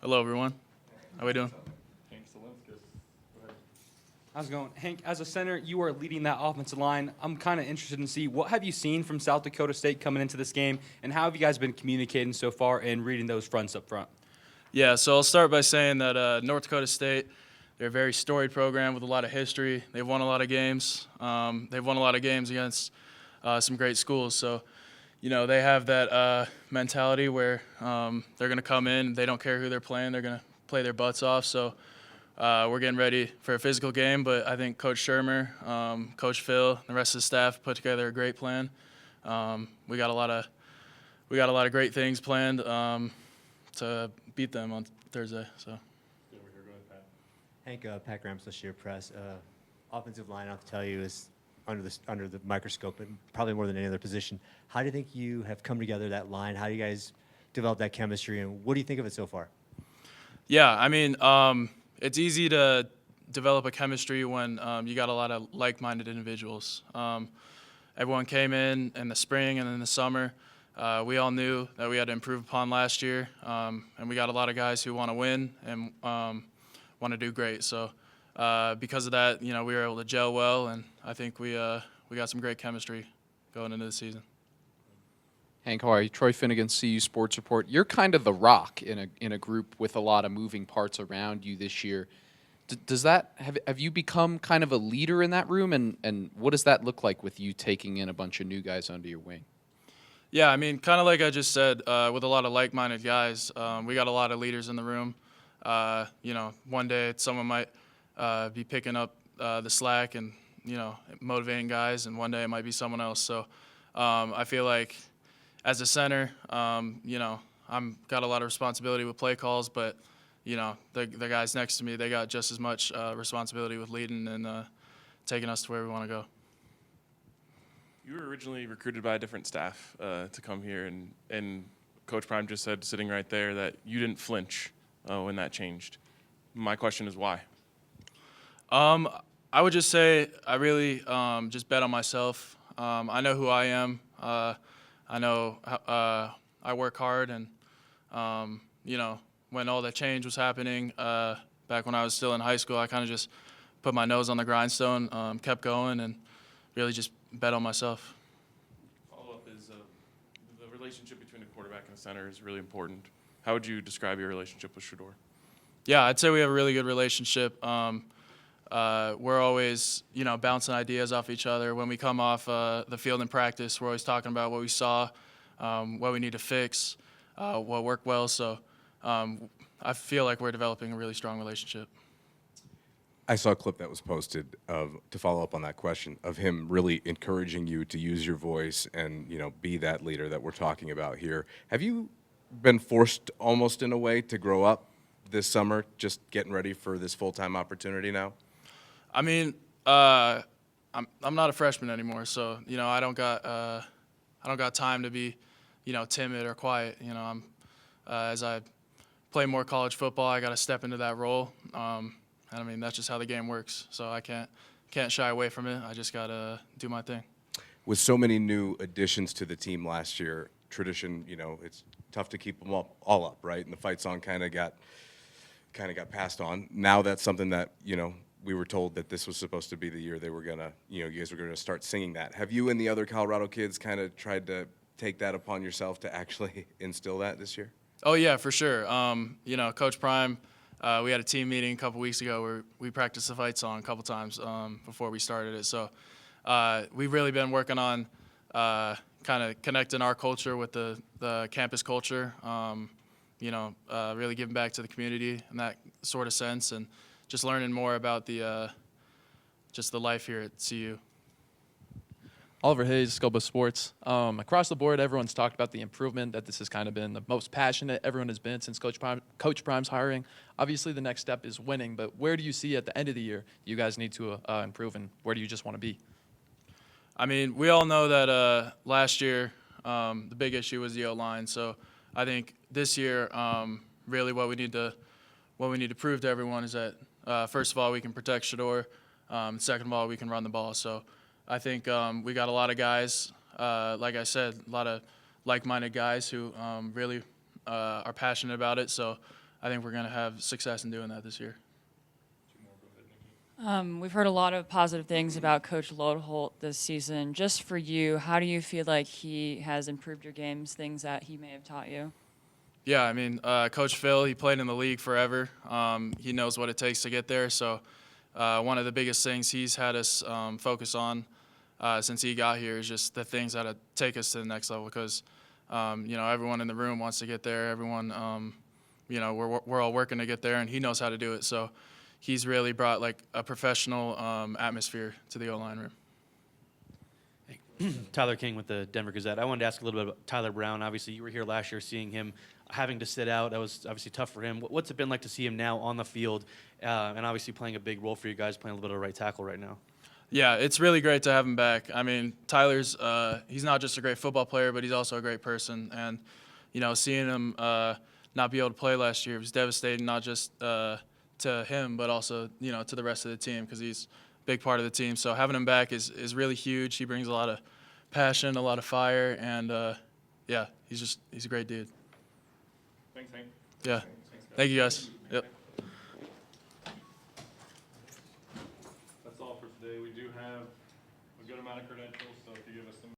Hello, everyone. How we doing? Hank Zilinskas. Go ahead. How's it going? Hank, as a center, you are leading that offensive line. I'm kind of interested in see what have you seen from South Dakota State coming into this game, and how have you guys been communicating so far and reading those fronts up front? Yeah, so I'll start by saying that North Dakota State, they're a very storied program with a lot of history. They've won a lot of games. They've won a lot of games against some great schools. So, they have that mentality where they're going to come in. They don't care who they're playing. They're going to play their butts off. So we're getting ready for a physical game. But I think Coach Shermer, Coach Phil, the rest of the staff put together a great plan. We got a lot of great things planned to beat them on Thursday. So. Good over here. Go ahead, Pat. Hank, Pat Graham, Associated Press. Offensive line, I'll tell you, is under the microscope, and probably more than any other position. How do you think you have come together, that line? How do you guys develop that chemistry, and what do you think of it so far? Yeah, I mean, it's easy to develop a chemistry when you got a lot of like-minded individuals. Everyone came in the spring and in the summer. We all knew that we had to improve upon last year, and we got a lot of guys who want to win and want to do great. So because of that, we were able to gel well, and I think we got some great chemistry going into the season. Hank, how are you? Troy Finnegan, CU Sports Report. You're kind of the rock in a group with a lot of moving parts around you this year. Does that have you become kind of a leader in that room, and what does that look like with you taking in a bunch of new guys under your wing? Yeah, I mean, kind of like I just said, with a lot of like-minded guys, we got a lot of leaders in the room. One day someone might be picking up the slack and motivating guys, and one day it might be someone else. So I feel like as a center, I'm got a lot of responsibility with play calls, but the guys next to me, they got just as much responsibility with leading and taking us to where we want to go. You were originally recruited by a different staff to come here, and Coach Prime just said, sitting right there, that you didn't flinch when that changed. My question is why? I would just say I really just bet on myself. I know who I am. I know I work hard, and when all that change was happening back when I was still in high school, I kind of just put my nose on the grindstone, kept going, and really just bet on myself. Follow-up is the relationship between a quarterback and a center is really important. How would you describe your relationship with Shador? Yeah, I'd say we have a really good relationship. We're always, bouncing ideas off each other. When we come off the field in practice, we're always talking about what we saw, what we need to fix, what worked well. So I feel like we're developing a really strong relationship. I saw a clip that was posted to follow up on that question of him really encouraging you to use your voice and be that leader that we're talking about here. Have you been forced almost in a way to grow up this summer, just getting ready for this full-time opportunity now? I mean, I'm not a freshman anymore, so I don't got time to be timid or quiet. As I play more college football, I got to step into that role. And I mean, that's just how the game works. So I can't shy away from it. I just got to do my thing. With so many new additions to the team last year, tradition, it's tough to keep them all up, right? And the fight song kind of got passed on. Now that's something that, we were told that this was supposed to be the year they were going to, you guys were going to start singing that. Have you and the other Colorado kids kind of tried to take that upon yourself to actually instill that this year? Oh, yeah, for sure. Coach Prime, we had a team meeting a couple weeks ago where we practiced the fight song a couple times before we started it. So we've really been working on kind of connecting our culture with the campus culture, really giving back to the community in that sort of sense, and just learning more about the life here at CU. Oliver Hayes, Scopa Sports. Across the board, everyone's talked about the improvement, that this has kind of been the most passionate everyone has been since Coach Prime's hiring. Obviously, the next step is winning, but where do you see at the end of the year you guys need to improve, and where do you just want to be? I mean, we all know that last year the big issue was the O-line. So I think this year really what we need to prove to everyone is that first of all, we can protect Shador. Second of all, we can run the ball. So I think we got a lot of guys, like I said, a lot of like-minded guys who really are passionate about it. So I think we're going to have success in doing that this year. We've heard a lot of positive things about Coach Lodeholt this season. Just for you, how do you feel like he has improved your games, things that he may have taught you? Yeah, I mean, Coach Phil, he played in the league forever. He knows what it takes to get there. So one of the biggest things he's had us focus on since he got here is just the things that take us to the next level because, everyone in the room wants to get there. Everyone, we're all working to get there, and he knows how to do it. So he's really brought, like, a professional atmosphere to the O-line room. Tyler King with the Denver Gazette. I wanted to ask a little bit about Tyler Brown. Obviously, you were here last year seeing him having to sit out. That was obviously tough for him. What's it been like to see him now on the field and obviously playing a big role for you guys, playing a little bit of right tackle right now? Yeah, it's really great to have him back. I mean, Tyler's he's not just a great football player, but he's also a great person. And, seeing him not be able to play last year was devastating, not just to him, but also, to the rest of the team because he's a big part of the team. So having him back is really huge. He brings a lot of passion, a lot of fire, and, he's a great dude. Thanks, Hank. Yeah. Thank you, guys. Yep. That's all for today. We do have a good amount of credentials, so if you give us